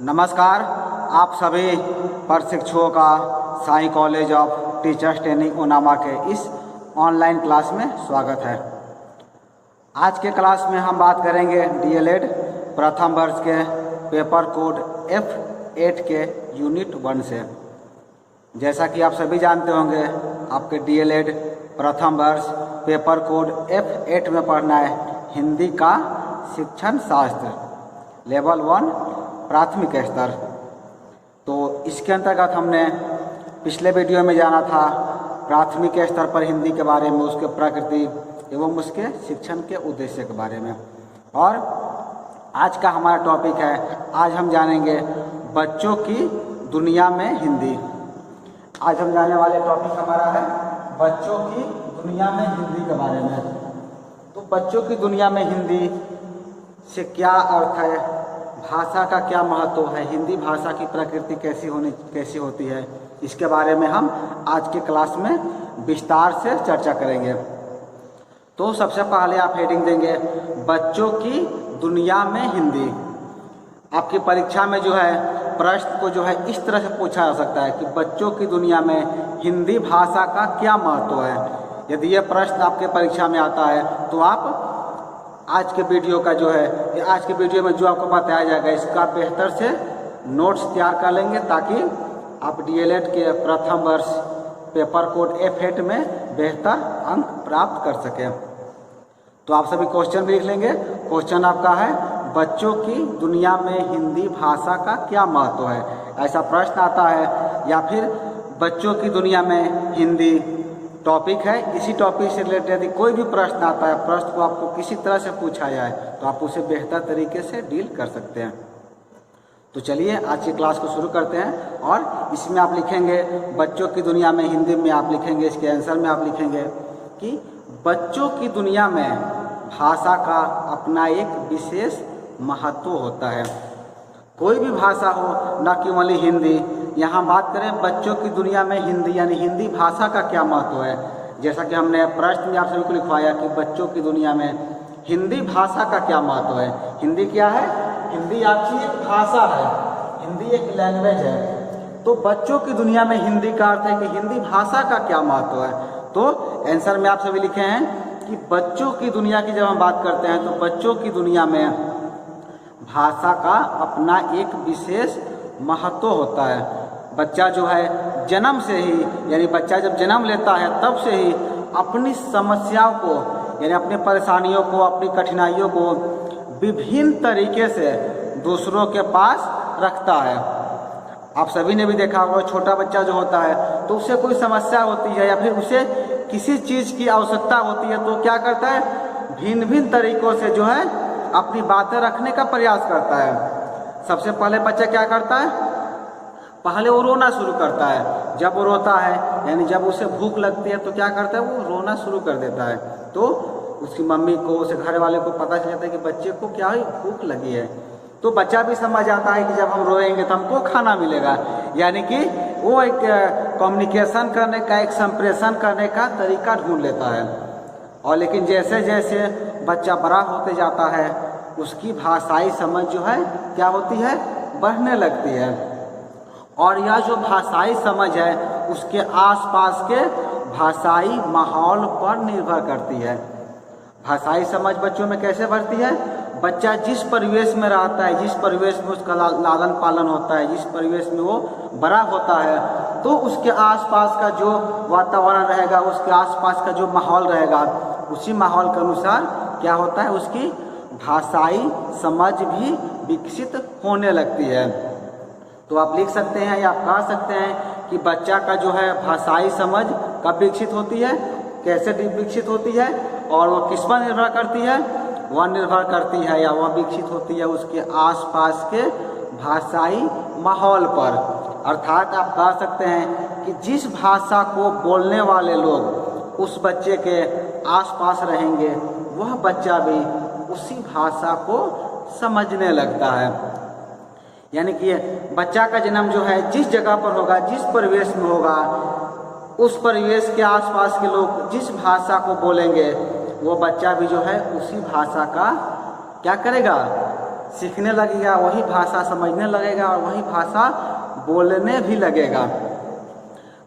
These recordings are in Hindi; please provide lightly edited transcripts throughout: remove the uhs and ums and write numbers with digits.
नमस्कार, आप सभी प्रशिक्षुओं का Sai college of teachers training उनामा के इस ऑनलाइन क्लास में स्वागत है। आज के क्लास में हम बात करेंगे डीएलएड प्रथम वर्ष के पेपर कोड F8 के यूनिट 1 से। जैसा कि आप सभी जानते होंगे, आपके डीएलएड प्रथम वर्ष पेपर कोड F8 में पढ़ना है हिंदी का शिक्षण शास्त्र लेवल 1 प्राथमिक स्तर। तो इसके अंतर्गत हमने पिछले वीडियो में जाना था प्राथमिक स्तर पर हिंदी के बारे में, उसके प्रकृति एवं उसके शिक्षण के उद्देश्य के बारे में। और आज का हमारा टॉपिक है, आज हम जानेंगे बच्चों की दुनिया में हिंदी। आज हम जाने वाले टॉपिक हमारा है बच्चों की दुनिया में हिंदी के बारे में। तो बच्चों की दुनिया में हिंदी से क्या अर्थ है, भाषा का क्या महत्व है, हिंदी भाषा की प्रकृति कैसी होती है, इसके बारे में हम आज के क्लास में विस्तार से चर्चा करेंगे। तो सबसे पहले आप हेडिंग देंगे बच्चों की दुनिया में हिंदी। आपकी परीक्षा में जो है प्रश्न को जो है इस तरह से पूछा जा सकता है कि बच्चों की दुनिया में हिंदी भाषा का क्या महत्व है। यदि यह प्रश्न आपके परीक्षा में आता है तो आप आज के वीडियो का जो है, आज के वीडियो में जो आपको बताया जाएगा इसका बेहतर से नोट्स तैयार कर लेंगे, ताकि आप डीएलएड के प्रथम वर्ष पेपर कोड F8 में बेहतर अंक प्राप्त कर सकें। तो आप सभी क्वेश्चन भी लिख लेंगे। क्वेश्चन आपका है बच्चों की दुनिया में हिंदी भाषा का क्या महत्व है, ऐसा प्रश्न आता है। या फिर बच्चों की दुनिया में हिंदी टॉपिक है, इसी टॉपिक से रिलेटेड यदि कोई भी प्रश्न आता है, प्रश्न को आपको किसी तरह से पूछा जाए तो आप उसे बेहतर तरीके से डील कर सकते हैं। तो चलिए आज की क्लास को शुरू करते हैं। और इसमें आप लिखेंगे बच्चों की दुनिया में हिंदी में आप लिखेंगे, इसके आंसर में आप लिखेंगे कि बच्चों की दुनिया में भाषा का अपना एक विशेष महत्व होता है। कोई भी भाषा हो, न केवल हिंदी, यहाँ बात करें बच्चों की दुनिया में हिंदी यानी हिंदी भाषा का क्या महत्व है। जैसा कि हमने प्रश्न में आप सभी को लिखवाया कि बच्चों की दुनिया में हिंदी भाषा का क्या महत्व है। हिंदी क्या है? हिंदी आपकी एक भाषा है, हिंदी एक लैंग्वेज है। तो बच्चों की दुनिया में हिंदी का अर्थ है कि हिंदी भाषा का क्या महत्व है। तो आंसर में आप सभी लिखे हैं कि बच्चों की दुनिया की जब हम बात करते हैं तो बच्चों की दुनिया में भाषा का अपना एक विशेष महत्व होता है। बच्चा जो है जन्म से ही, यानी बच्चा जब जन्म लेता है तब से ही अपनी समस्याओं को, यानी अपनी परेशानियों को, अपनी कठिनाइयों को विभिन्न तरीके से दूसरों के पास रखता है। आप सभी ने भी देखा होगा, छोटा बच्चा जो होता है तो उसे कोई समस्या होती है या फिर उसे किसी चीज़ की आवश्यकता होती है तो क्या करता है, भिन्न भिन्न तरीक़ों से जो है अपनी बातें रखने का प्रयास करता है। सबसे पहले बच्चा क्या करता है, पहले वो रोना शुरू करता है। जब वो रोता है, यानी जब उसे भूख लगती है तो क्या करता है, वो रोना शुरू कर देता है। तो उसकी मम्मी को, उसे घर वाले को पता चल जाता है कि बच्चे को क्या है, भूख लगी है। तो बच्चा भी समझ आता है कि जब हम रोएंगे तो हमको खाना मिलेगा, यानी कि वो एक कम्युनिकेशन करने का, एक संप्रेषण करने का तरीका ढूंढ लेता है। और लेकिन जैसे जैसे बच्चा बड़ा होते जाता है उसकी भाषाई समझ जो है क्या होती है, बढ़ने लगती है। और यह जो भाषाई समझ है उसके आसपास के भाषाई माहौल पर निर्भर करती है। भाषाई समझ बच्चों में कैसे बढ़ती है, बच्चा जिस परिवेश में रहता है, जिस परिवेश में उसका लालन पालन होता है, जिस परिवेश में वो बड़ा होता है, तो उसके आसपास का जो वातावरण रहेगा, उसके आसपास का जो माहौल रहेगा, उसी माहौल के अनुसार क्या होता है, उसकी भाषाई समझ भी विकसित होने लगती है। तो आप लिख सकते हैं या आप कह सकते हैं कि बच्चा का जो है भाषाई समझ कब विकसित होती है, कैसे विकसित होती है, और वो किस पर निर्भर करती है, वह निर्भर करती है या वह विकसित होती है उसके आसपास के भाषाई माहौल पर। अर्थात आप कह सकते हैं कि जिस भाषा को बोलने वाले लोग उस बच्चे के आसपास रहेंगे, वह बच्चा भी उसी भाषा को समझने लगता है। यानी कि बच्चा का जन्म जो है जिस जगह पर होगा, जिस परिवेश में होगा, उस परिवेश के आसपास के लोग जिस भाषा को बोलेंगे, वो बच्चा भी जो है उसी भाषा का क्या करेगा, सीखने लगेगा, वही भाषा समझने लगेगा और वही भाषा बोलने भी लगेगा।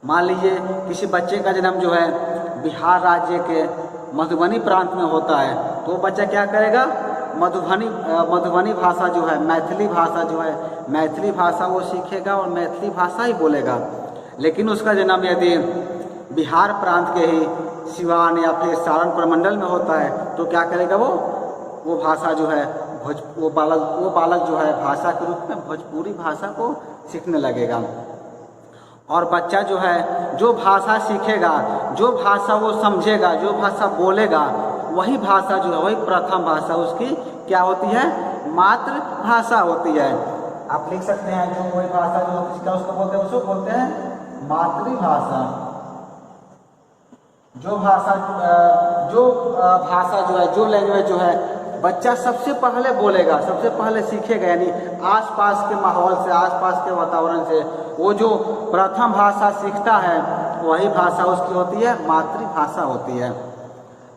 मान लीजिए किसी बच्चे का जन्म जो है बिहार राज्य के मधुबनी प्रांत में होता है, तो वो बच्चा क्या करेगा, मधुबनी भाषा जो है, मैथिली भाषा जो है, मैथिली भाषा वो सीखेगा और मैथिली भाषा ही बोलेगा। लेकिन उसका जन्म यदि बिहार प्रांत के ही सिवान या फिर सारण प्रमंडल में होता है तो क्या करेगा, वो भाषा जो है वो बालक जो है भाषा के रूप में भोजपुरी भाषा को सीखने लगेगा। और बच्चा जो है जो भाषा सीखेगा, जो भाषा वो समझेगा, जो भाषा बोलेगा, वही भाषा जो है, वही प्रथम भाषा उसकी क्या होती है, मातृभाषा होती है। आप लिख सकते हैं जो वही भाषा जो इसका उसको बोलते हैं, उसको बोलते हैं मातृभाषा। जो भाषा जो है, जो लैंग्वेज जो है बच्चा सबसे पहले बोलेगा, सबसे पहले सीखेगा, यानी आसपास के माहौल से, आसपास के वातावरण से वो जो प्रथम भाषा सीखता है वही भाषा उसकी होती है, मातृभाषा होती है।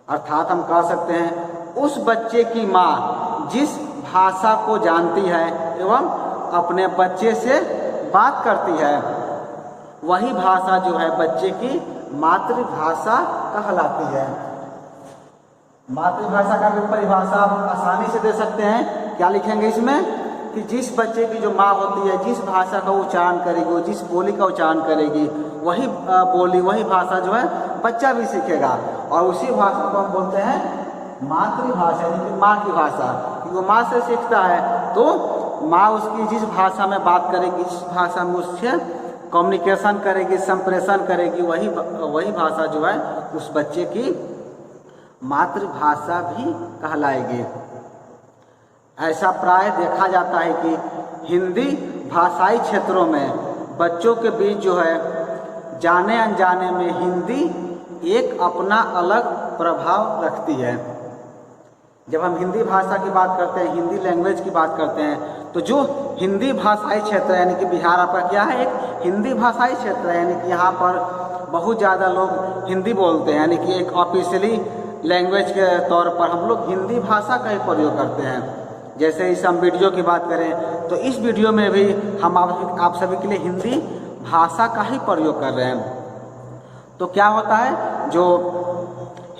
अर्थात हम कह सकते हैं उस बच्चे की माँ जिस भाषा को जानती है एवं अपने बच्चे से बात करती है, वही भाषा जो है बच्चे की मातृभाषा कहलाती है। मातृभाषा का भी परिभाषा आप आसानी से दे सकते हैं। क्या लिखेंगे इसमें कि जिस बच्चे की जो माँ होती है, जिस भाषा का उच्चारण करेगी, वो जिस बोली का उच्चारण करेगी, वही बोली, वही भाषा जो है बच्चा भी सीखेगा। और उसी भाषा को हम बोलते हैं मातृभाषा, यानी कि माँ की भाषा। कि वो माँ से सीखता है तो माँ उसकी जिस भाषा में बात करेगी, जिस भाषा में उससे कम्युनिकेशन करेगी, संप्रेषण करेगी, वही भाषा जो है उस बच्चे की मातृभाषा भी कहलाएगी। ऐसा प्राय देखा जाता है कि हिंदी भाषाई क्षेत्रों में बच्चों के बीच जो है जाने अनजाने में हिंदी एक अपना अलग प्रभाव रखती है। जब हम हिंदी भाषा की बात करते हैं, हिंदी लैंग्वेज की बात करते हैं, तो जो हिंदी भाषाई क्षेत्र है, यानी कि बिहार आपका क्या है, एक हिंदी भाषाई क्षेत्र है, यानी कि यहाँ पर बहुत ज़्यादा लोग हिंदी बोलते हैं, यानी कि एक ऑफिशियली लैंग्वेज के तौर पर हम लोग हिंदी भाषा का ही प्रयोग करते हैं। जैसे इस हम वीडियो की बात करें तो इस वीडियो में भी हम आप सभी के लिए हिंदी भाषा का ही प्रयोग कर रहे हैं। तो क्या होता है, जो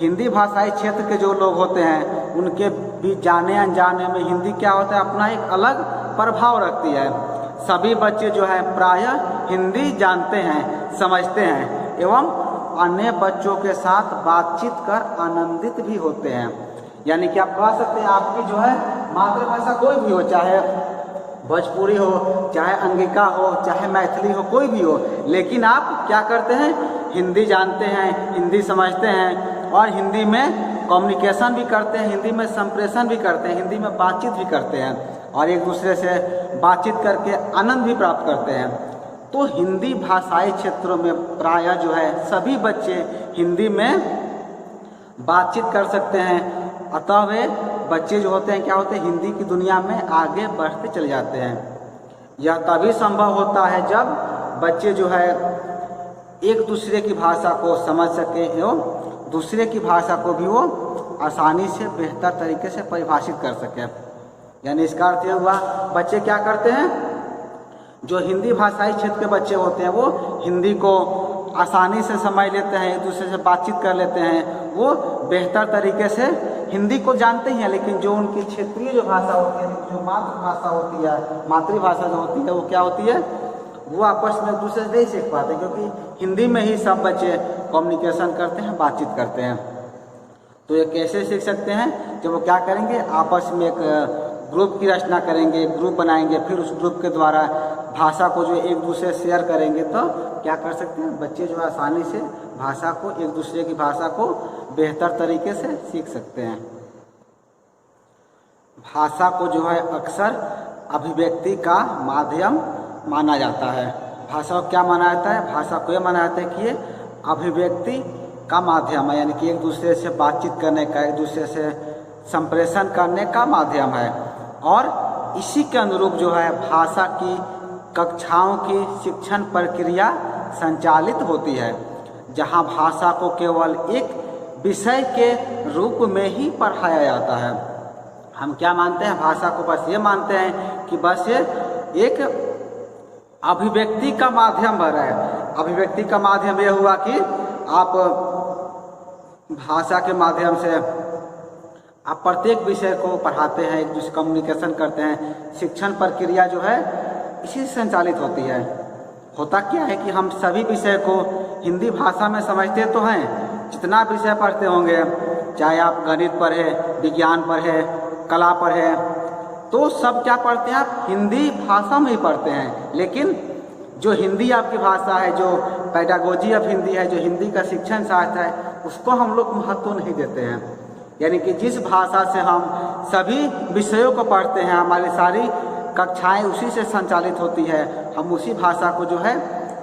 हिंदी भाषाई क्षेत्र के जो लोग होते हैं उनके भी जाने अनजाने में हिंदी क्या होता है, अपना एक अलग प्रभाव रखती है। सभी बच्चे जो है प्रायः हिंदी जानते हैं, समझते हैं एवं अन्य बच्चों के साथ बातचीत कर आनंदित भी होते हैं। यानी कि आप कह सकते हैं आपकी जो है मातृभाषा कोई भी हो, चाहे भोजपुरी हो, चाहे अंगिका हो, चाहे मैथिली हो, कोई भी हो, लेकिन आप क्या करते हैं, हिंदी जानते हैं, हिंदी समझते हैं और हिंदी में कम्युनिकेशन भी करते हैं, हिंदी में संप्रेषण भी करते हैं, हिंदी में बातचीत भी करते हैं और एक दूसरे से बातचीत करके आनंद भी प्राप्त करते हैं। तो हिंदी भाषाई क्षेत्रों में प्रायः जो है सभी बच्चे हिंदी में बातचीत कर सकते हैं। अतः वे बच्चे जो होते हैं क्या होते हैं, हिंदी की दुनिया में आगे बढ़ते चले जाते हैं। यह तभी संभव होता है जब बच्चे जो है एक दूसरे की भाषा को समझ सके एवं दूसरे की भाषा को भी वो आसानी से बेहतर तरीके से परिभाषित कर सके। यानी इसका अर्थ यह हुआ, बच्चे क्या करते हैं, जो हिंदी भाषाई क्षेत्र के बच्चे होते हैं वो हिंदी को आसानी से समझ लेते हैं, एक दूसरे से बातचीत कर लेते हैं, वो बेहतर तरीके से हिंदी को जानते हैं। लेकिन जो उनकी क्षेत्रीय जो भाषा होती है, जो मातृभाषा होती है, मातृभाषा जो होती है वो क्या होती है, वो आपस में एक दूसरे से नहीं सीख पाते, क्योंकि हिंदी में ही सब बच्चे कम्युनिकेशन करते हैं, बातचीत करते हैं। तो ये कैसे सीख सकते हैं, जब वो क्या करेंगे, आपस में एक ग्रुप की रचना करेंगे, ग्रुप बनाएंगे, फिर उस ग्रुप के द्वारा भाषा को जो एक दूसरे से शेयर करेंगे, तो क्या कर सकते हैं, बच्चे जो आसानी से भाषा को, एक दूसरे की भाषा को बेहतर तरीके से सीख सकते हैं। भाषा को जो है अक्सर अभिव्यक्ति का माध्यम माना जाता है। भाषा को क्या माना जाता है, भाषा को यह माना जाता है कि ये अभिव्यक्ति का माध्यम है, यानी कि एक दूसरे से बातचीत करने का, एक दूसरे से संप्रेषण करने का माध्यम है। और इसी के अनुरूप जो है भाषा की कक्षाओं की शिक्षण प्रक्रिया संचालित होती है, जहां भाषा को केवल एक विषय के रूप में ही पढ़ाया जाता है। हम क्या मानते हैं, भाषा को बस ये मानते हैं कि बस ये एक अभिव्यक्ति का माध्यम भर है। अभिव्यक्ति का माध्यम ये हुआ कि आप भाषा के माध्यम से आप प्रत्येक विषय को पढ़ाते हैं, एक दूसरे कम्युनिकेशन करते हैं। शिक्षण प्रक्रिया जो है इसी से संचालित होती है। होता क्या है कि हम सभी विषय को हिंदी भाषा में समझते तो हैं, जितना विषय पढ़ते होंगे, चाहे आप गणित पढ़ें, विज्ञान पढ़ें, कला पढ़ें, तो सब क्या पढ़ते हैं आप हिंदी भाषा में ही पढ़ते हैं। लेकिन जो हिंदी आपकी भाषा है, जो पेडागोजी ऑफ हिंदी है, जो हिंदी का शिक्षण शास्त्र है, उसको हम लोग महत्व नहीं देते हैं। यानी कि जिस भाषा से हम सभी विषयों को पढ़ते हैं, हमारी सारी कक्षाएं उसी से संचालित होती है, हम उसी भाषा को जो है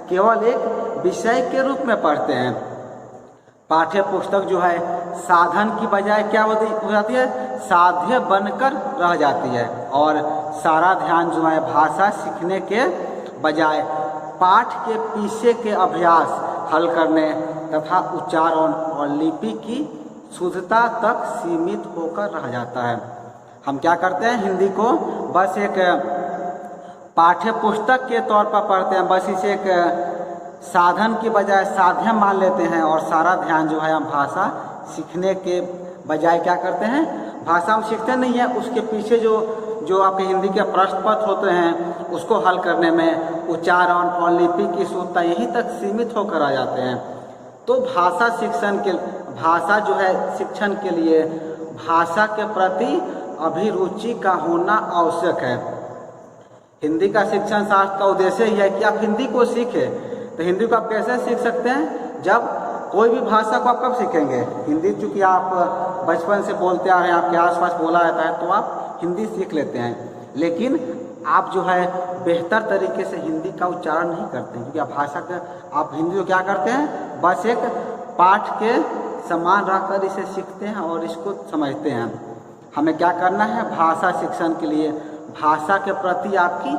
केवल एक विषय के रूप में पढ़ते हैं। पाठ्य पुस्तक जो है साधन की बजाय क्या हो जाती है, साध्य बनकर रह जाती है, और सारा ध्यान जो है भाषा सीखने के बजाय पाठ के पीछे के अभ्यास, हल करने तथा उच्चारण और लिपि की शुद्धता तक सीमित होकर रह जाता है। हम क्या करते हैं, हिंदी को बस एक पाठ्य पुस्तक के तौर पर पढ़ते हैं, बस इसे एक साधन की बजाय साध्य मान लेते हैं, और सारा ध्यान जो है हम भाषा सीखने के बजाय क्या करते हैं, भाषा हम सीखते नहीं है, उसके पीछे जो आपके हिंदी के प्रश्न पत्र होते हैं उसको हल करने में उच्चारण और लिपि की शुद्धता यहीं तक सीमित होकर आ जाते हैं। तो भाषा जो है शिक्षण के लिए भाषा के प्रति अभिरुचि का होना आवश्यक है। हिंदी का शिक्षण शास्त्र का उद्देश्य ही है कि आप हिंदी को सीखें। तो हिंदी को आप कैसे सीख सकते हैं, जब कोई भी भाषा को आप कब सीखेंगे, हिंदी चूँकि आप बचपन से बोलते आ रहे हैं, आपके आसपास बोला जाता है, तो आप हिंदी सीख लेते हैं। लेकिन आप जो है बेहतर तरीके से हिंदी का उच्चारण नहीं करते हैं, क्योंकि आप हिंदी को क्या करते हैं, बस एक पाठ के समान रहकर इसे सीखते हैं और इसको समझते हैं। हमें क्या करना है, भाषा शिक्षण के लिए भाषा के प्रति आपकी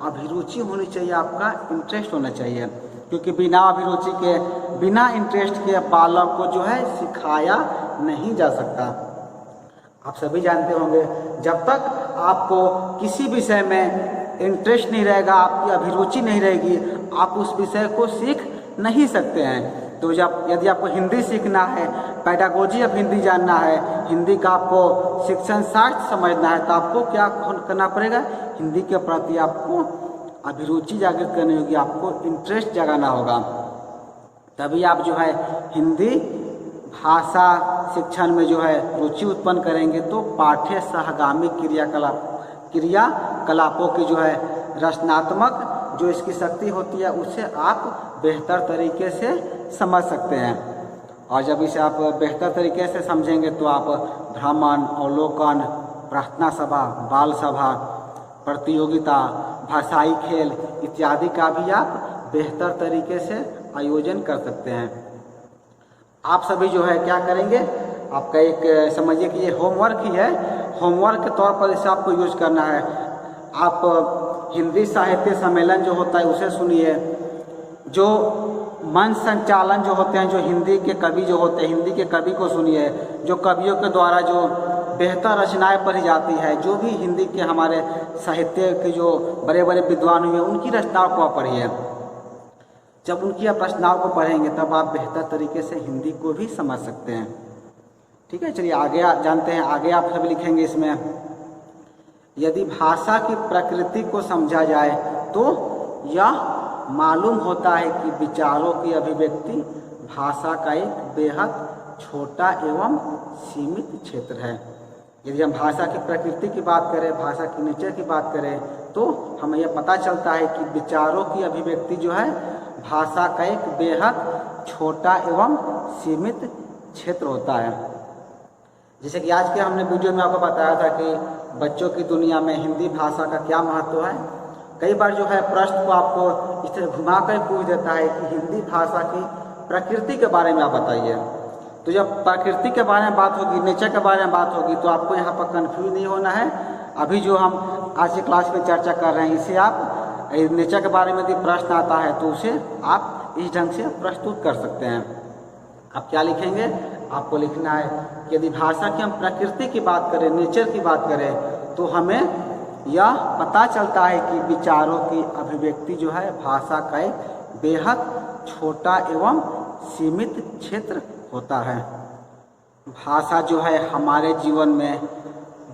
अभिरुचि होनी चाहिए, आपका इंटरेस्ट होना चाहिए, क्योंकि बिना अभिरुचि के, बिना इंटरेस्ट के बालक को जो है सिखाया नहीं जा सकता। आप सभी जानते होंगे, जब तक आपको किसी विषय में इंटरेस्ट नहीं रहेगा, आपकी अभिरुचि नहीं रहेगी, आप उस विषय को सीख नहीं सकते हैं। तो यदि आपको हिंदी सीखना है, पेडागोजी ऑफ हिंदी जानना है, हिंदी का आपको शिक्षण शास्त्र समझना है, तो आपको क्या करना पड़ेगा, हिंदी के प्रति आपको अभिरुचि जागृत करनी होगी, आपको इंटरेस्ट जगाना होगा। तभी आप जो है हिंदी भाषा शिक्षण में जो है रुचि उत्पन्न करेंगे, तो पाठ्य सहगामी क्रियाकलापों की जो है रचनात्मक जो इसकी शक्ति होती है, उसे आप बेहतर तरीके से समझ सकते हैं। और जब इसे आप बेहतर तरीके से समझेंगे, तो आप भ्रमण, अवलोकन, प्रार्थना सभा, बाल सभा, प्रतियोगिता, भाषाई खेल इत्यादि का भी आप बेहतर तरीके से आयोजन कर सकते हैं। आप सभी जो है क्या करेंगे, आपका एक समझिए कि ये होमवर्क ही है, होमवर्क के तौर पर इसे आपको यूज करना है। आप हिंदी साहित्य सम्मेलन जो होता है उसे सुनिए, जो मंच संचालन जो होते हैं, जो हिंदी के कवि जो होते हैं, हिंदी के कवि को सुनिए, जो कवियों के द्वारा जो बेहतर रचनाएं पढ़ी जाती है, जो भी हिंदी के हमारे साहित्य के जो बड़े बड़े विद्वान हुए उनकी रचनाओं को आप पढ़िए। जब उनकी आप रचनाओं को पढ़ेंगे तब आप बेहतर तरीके से हिंदी को भी समझ सकते हैं। ठीक है, चलिए आगे जानते हैं। आगे आप सब लिखेंगे इसमें, यदि भाषा की प्रकृति को समझा जाए तो यह मालूम होता है कि विचारों की अभिव्यक्ति भाषा का एक बेहद छोटा एवं सीमित क्षेत्र है। यदि हम भाषा की प्रकृति की बात करें, भाषा की नेचर की बात करें, तो हमें यह पता चलता है कि विचारों की अभिव्यक्ति जो है भाषा का एक बेहद छोटा एवं सीमित क्षेत्र होता है। जैसे कि आज के हमने वीडियो में आपको बताया था कि बच्चों की दुनिया में हिंदी भाषा का क्या महत्व है। कई बार जो है प्रश्न को आपको इस तरह घुमा कर पूछ देता है कि हिंदी भाषा की प्रकृति के बारे में आप बताइए। तो जब प्रकृति के बारे में बात होगी, नेचर के बारे में बात होगी, तो आपको यहाँ पर कन्फ्यूज नहीं होना है। अभी जो हम आज की क्लास में चर्चा कर रहे हैं, इसे आप नेचर के बारे में यदि प्रश्न आता है तो उसे आप इस ढंग से प्रस्तुत कर सकते हैं। आप क्या लिखेंगे, आपको लिखना है कि यदि भाषा की हम प्रकृति की बात करें, नेचर की बात करें, तो हमें यह पता चलता है कि विचारों की अभिव्यक्ति जो है भाषा का एक बेहद छोटा एवं सीमित क्षेत्र होता है। भाषा जो है हमारे जीवन में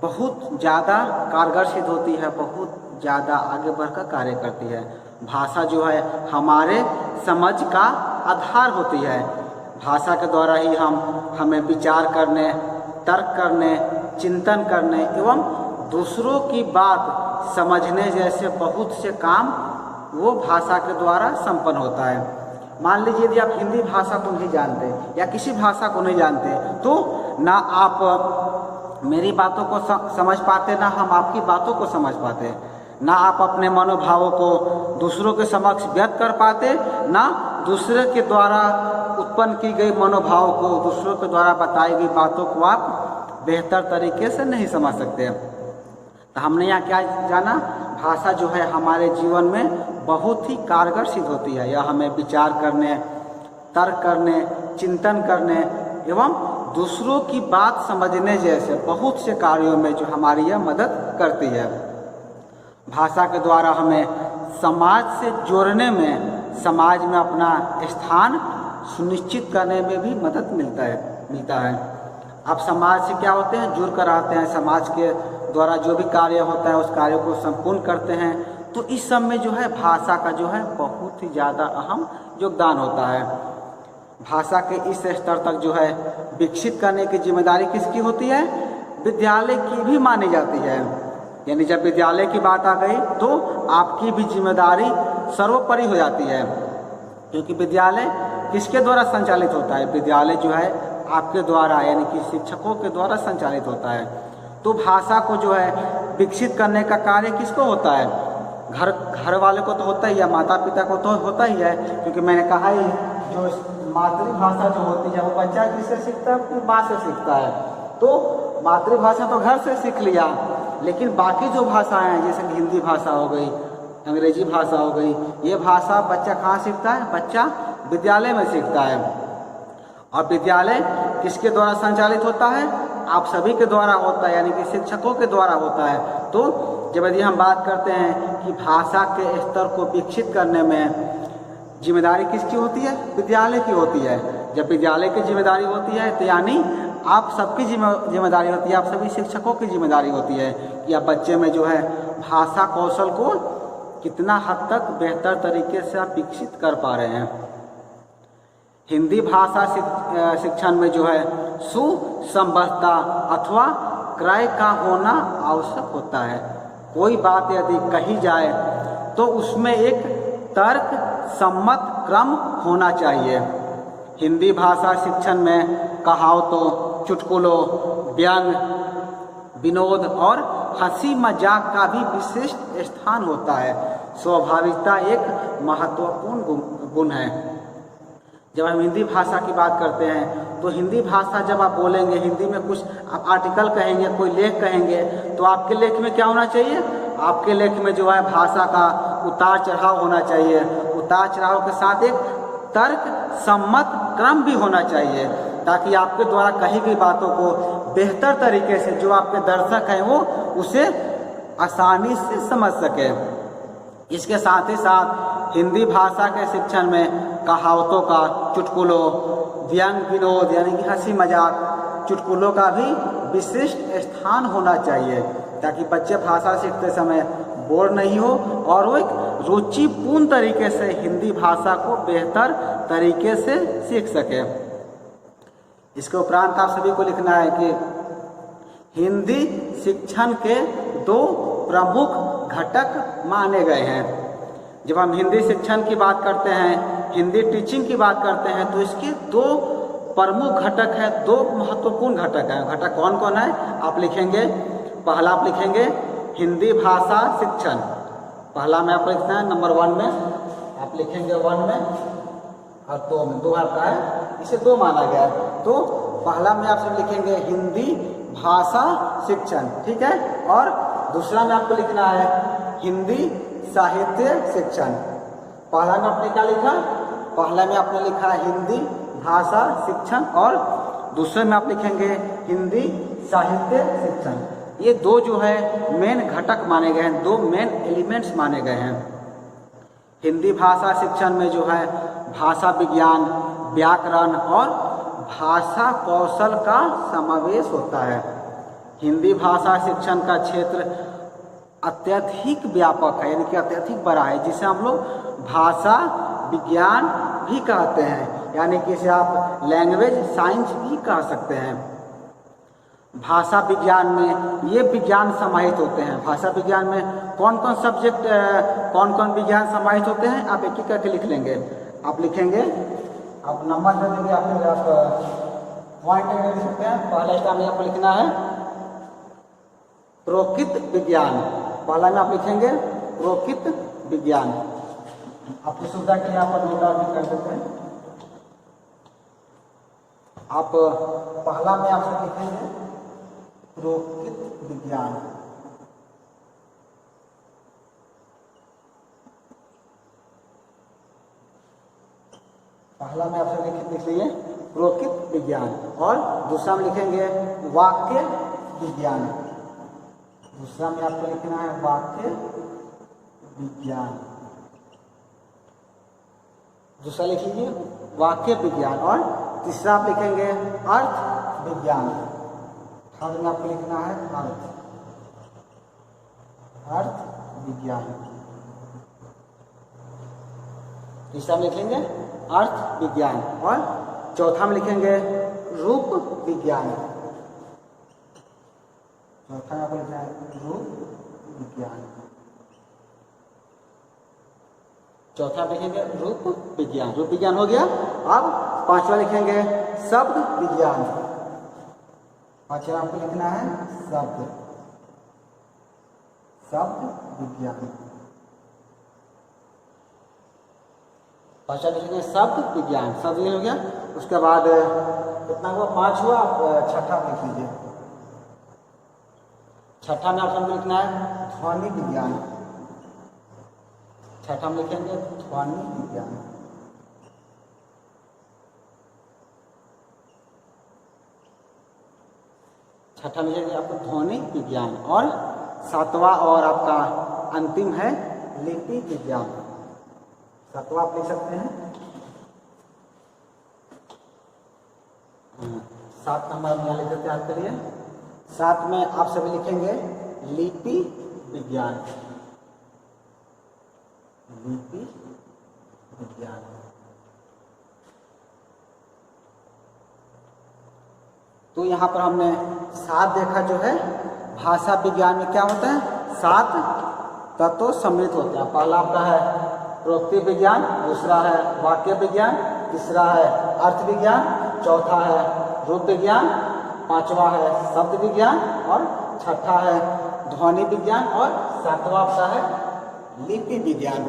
बहुत ज़्यादा कारगर सिद्ध होती है, बहुत ज़्यादा आगे बढ़कर कार्य करती है। भाषा जो है हमारे समझ का आधार होती है। भाषा के द्वारा ही हमें विचार करने, तर्क करने, चिंतन करने एवं दूसरों की बात समझने जैसे बहुत से काम वो भाषा के द्वारा संपन्न होता है। मान लीजिए यदि आप हिंदी भाषा को नहीं जानते या किसी भाषा को नहीं जानते, तो ना आप मेरी बातों को समझ पाते, ना हम आपकी बातों को समझ पाते, ना आप अपने मनोभावों को दूसरों के समक्ष व्यक्त कर पाते, ना दूसरे के द्वारा उत्पन्न की गई मनोभाव को, दूसरों के द्वारा बताई गई बातों को आप बेहतर तरीके से नहीं समझ सकते। तो हमने यहाँ क्या जाना, भाषा जो है हमारे जीवन में बहुत ही कारगर सिद्ध होती है। यह हमें विचार करने, तर्क करने, चिंतन करने एवं दूसरों की बात समझने जैसे बहुत से कार्यों में जो हमारी यह मदद करती है। भाषा के द्वारा हमें समाज से जोड़ने में, समाज में अपना स्थान सुनिश्चित करने में भी मदद मिलता है। आप समाज से क्या होते हैं, जुड़ कर आते हैं, समाज के द्वारा जो भी कार्य होता है उस कार्य को संपूर्ण करते हैं। तो इस सब में जो है भाषा का जो है बहुत ही ज़्यादा अहम योगदान होता है। भाषा के इस स्तर तक जो है विकसित करने की जिम्मेदारी किसकी होती है, विद्यालय की भी मानी जाती है। यानी जब विद्यालय की बात आ गई तो आपकी भी जिम्मेदारी सर्वोपरि हो जाती है, क्योंकि विद्यालय किसके द्वारा संचालित होता है, विद्यालय जो है आपके द्वारा यानी कि शिक्षकों के द्वारा संचालित होता है। तो भाषा को जो है विकसित करने का कार्य किसको होता है, घर वाले को तो होता ही है, माता पिता को तो होता ही है, क्योंकि मैंने कहा ही जो मातृभाषा जो होती है वो बच्चा किससे सीखता है, अपनी माँ से सीखता है। तो मातृभाषा तो घर से सीख लिया, लेकिन बाकी जो भाषाएं हैं जैसे हिंदी भाषा हो गई, अंग्रेजी भाषा हो गई, ये भाषा बच्चा कहाँ सीखता है, बच्चा विद्यालय में सीखता है। और विद्यालय किसके द्वारा संचालित होता है, आप सभी के द्वारा होता है, यानी कि शिक्षकों के द्वारा होता है। तो जब यदि हम बात करते हैं कि भाषा के स्तर को विकसित करने में जिम्मेदारी किसकी होती है, विद्यालय की होती है। जब विद्यालय की जिम्मेदारी होती है तो यानी आप सबकी जिम्मेदारी होती है, आप सभी शिक्षकों की जिम्मेदारी होती है कि आप बच्चे में जो है भाषा कौशल को कितना हद तक बेहतर तरीके से आप विकसित कर पा रहे हैं। हिंदी भाषा शिक्षण में जो है सुसंबद्धता अथवा क्रय का होना आवश्यक होता है। कोई बात यदि कही जाए तो उसमें एक तर्क सम्मत क्रम होना चाहिए। हिंदी भाषा शिक्षण में कहावतों, चुटकुलों, व्यंग, विनोद और हंसी मजाक का भी विशिष्ट स्थान होता है। स्वाभाविकता एक महत्वपूर्ण गुण है। जब हम हिंदी भाषा की बात करते हैं तो हिंदी भाषा जब आप बोलेंगे, हिंदी में कुछ आप आर्टिकल कहेंगे, कोई लेख कहेंगे, तो आपके लेख में क्या होना चाहिए, आपके लेख में जो है भाषा का उतार चढ़ाव होना चाहिए। उतार चढ़ाव के साथ एक तर्क सम्मत क्रम भी होना चाहिए, ताकि आपके द्वारा कही गई बातों को बेहतर तरीके से जो आपके दर्शक हैं वो उसे आसानी से समझ सके। इसके साथ ही साथ हिंदी भाषा के शिक्षण में कहावतों का, चुटकुलों, व्यंग, विनोद यानी कि हंसी मजाक, चुटकुलों का भी विशिष्ट स्थान होना चाहिए, ताकि बच्चे भाषा सीखते समय बोर नहीं हो और वो एक रुचिपूर्ण तरीके से हिंदी भाषा को बेहतर तरीके से सीख सके। इसके उपरांत आप सभी को लिखना है कि हिंदी शिक्षण के दो प्रमुख घटक माने गए हैं। जब हम हिंदी शिक्षण की बात करते हैं, हिंदी टीचिंग की बात करते हैं, तो इसके दो प्रमुख घटक हैं, दो महत्वपूर्ण घटक हैं। घटक कौन कौन है आप लिखेंगे, पहला आप लिखेंगे हिंदी भाषा शिक्षण, पहला में आपको लिखना है नंबर 1 में आप लिखेंगे 1 में और 2 में, 2 आपका है, इसे 2 माना गया है। तो पहला में आप सब लिखेंगे हिंदी भाषा शिक्षण, ठीक है। और दूसरा में आपको लिखना है हिंदी साहित्य शिक्षण। पहला में आपने क्या लिखा, पहला में आपने लिखा हिंदी भाषा शिक्षण और दूसरे में आप लिखेंगे हिंदी साहित्य शिक्षण। ये दो जो है मेन घटक माने गए हैं, दो मेन एलिमेंट्स माने गए हैं। हिंदी भाषा शिक्षण में जो है भाषा विज्ञान, व्याकरण और भाषा कौशल का समावेश होता है। हिंदी भाषा शिक्षण का क्षेत्र अत्यधिक व्यापक है, यानी कि अत्यधिक बड़ा है, जिसे हम लोग भाषा विज्ञान भी कहते हैं, यानी कि इसे आप लैंग्वेज साइंस भी कह सकते हैं। भाषा विज्ञान में ये विज्ञान समाहित होते हैं। भाषा विज्ञान में कौन कौन सब्जेक्ट, कौन कौन विज्ञान समाहित होते हैं, आप एक एक करके लिख लेंगे। आप लिखेंगे, आप नंबर दे देंगे, आप पॉइंट लिख सकते हैं। पहले का में आपको लिखना है प्रोकित विज्ञान। पहला में आप लिखेंगे प्रोकित विज्ञान। आपकी सुविधा के लिए आप नोट डाउन कर देते हैं। आप पहला में आप लिखेंगे प्रोकित विज्ञान। पहला में आप लिख लीजिए प्रोकित विज्ञान, और दूसरा में लिखेंगे वाक्य विज्ञान। दूसरा में आपको लिखना है वाक्य विज्ञान। दूसरा लिख लीजिए वाक्य विज्ञान, और तीसरा आप लिखेंगे अर्थ विज्ञान। थर्ड में आपको लिखना है अर्थ विज्ञान। तीसरा में लिखेंगे अर्थ विज्ञान, और चौथा में लिखेंगे रूप विज्ञान। चौथा में आपको लिखना है रूप विज्ञान। चौथा लिखेंगे रूप विज्ञान। रूप विज्ञान हो गया। अब पांचवा लिखेंगे शब्द विज्ञान। पांचवा आपको लिखना है शब्द विज्ञान। पांचवा लिखेंगे शब्द विज्ञान। शब्द हो गया। उसके बाद कितना हुआ, 5 हुआ। छठा लिख लीजिए। छठा में आपको लिखना है ध्वनि विज्ञान। छठा में लिखेंगे ध्वनि विज्ञान। छठा में लिखेंगे आपको ध्वनि विज्ञान, और सातवां और आपका अंतिम है लिपि विज्ञान। सातवां आप लिख सकते हैं। 7 नंबर में यहाँ लिख तैयार करिए। 7 में आप सभी लिखेंगे लिपि विज्ञान। लिपि विज्ञान। तो यहाँ पर हमने 7 देखा जो है भाषा विज्ञान में क्या होता है, 7 तत्व सम्मिलित होते हैं। पहला आपका है प्रोक्ति विज्ञान, दूसरा है वाक्य विज्ञान, तीसरा है अर्थ विज्ञान, चौथा है रूप विज्ञान, पांचवा है शब्द विज्ञान, और छठा है ध्वनि विज्ञान, और सातवां आपका है लिपि विज्ञान।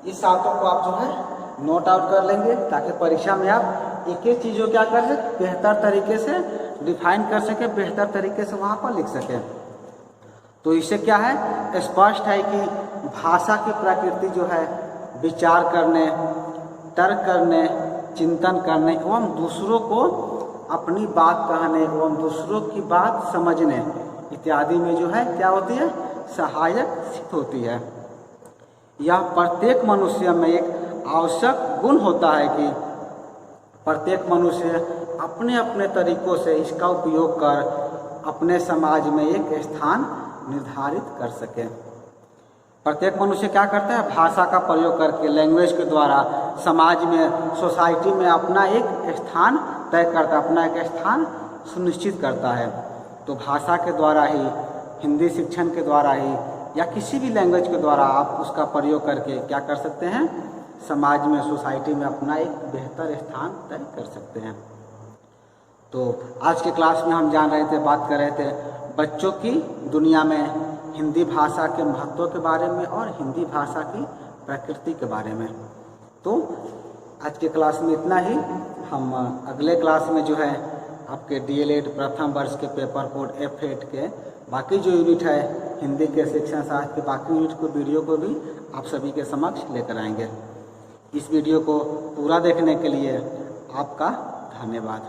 इस सातों को आप जो है नोट आउट कर लेंगे, ताकि परीक्षा में आप एक एक चीज़ को क्या कर सकें, बेहतर तरीके से डिफाइन कर सके, बेहतर तरीके से वहाँ पर लिख सके। तो इससे क्या है, स्पष्ट है कि भाषा की प्रकृति जो है विचार करने, तर्क करने, चिंतन करने एवं दूसरों को अपनी बात कहने एवं दूसरों की बात समझने इत्यादि में जो है क्या होती है, सहायक सिद्ध होती है। यह प्रत्येक मनुष्य में एक आवश्यक गुण होता है कि प्रत्येक मनुष्य अपने अपने तरीकों से इसका उपयोग कर अपने समाज में एक स्थान निर्धारित कर सके। प्रत्येक मनुष्य क्या करता है, भाषा का प्रयोग करके, लैंग्वेज के द्वारा समाज में, सोसाइटी में अपना एक स्थान तय करता है, अपना एक स्थान सुनिश्चित करता है। तो भाषा के द्वारा ही, हिंदी शिक्षण के द्वारा ही या किसी भी लैंग्वेज के द्वारा आप उसका प्रयोग करके क्या कर सकते हैं, समाज में, सोसाइटी में अपना एक बेहतर स्थान तय कर सकते हैं। तो आज के क्लास में हम जान रहे थे, बात कर रहे थे बच्चों की दुनिया में हिंदी भाषा के महत्व के बारे में और हिंदी भाषा की प्रकृति के बारे में। तो आज के क्लास में इतना ही। हम अगले क्लास में जो है आपके DLED प्रथम वर्ष के पेपर कोड F8 के बाकी जो यूनिट है हिंदी के शिक्षण शास्त्र के बाकी यूनिट को, वीडियो को भी आप सभी के समक्ष लेकर आएंगे। इस वीडियो को पूरा देखने के लिए आपका धन्यवाद।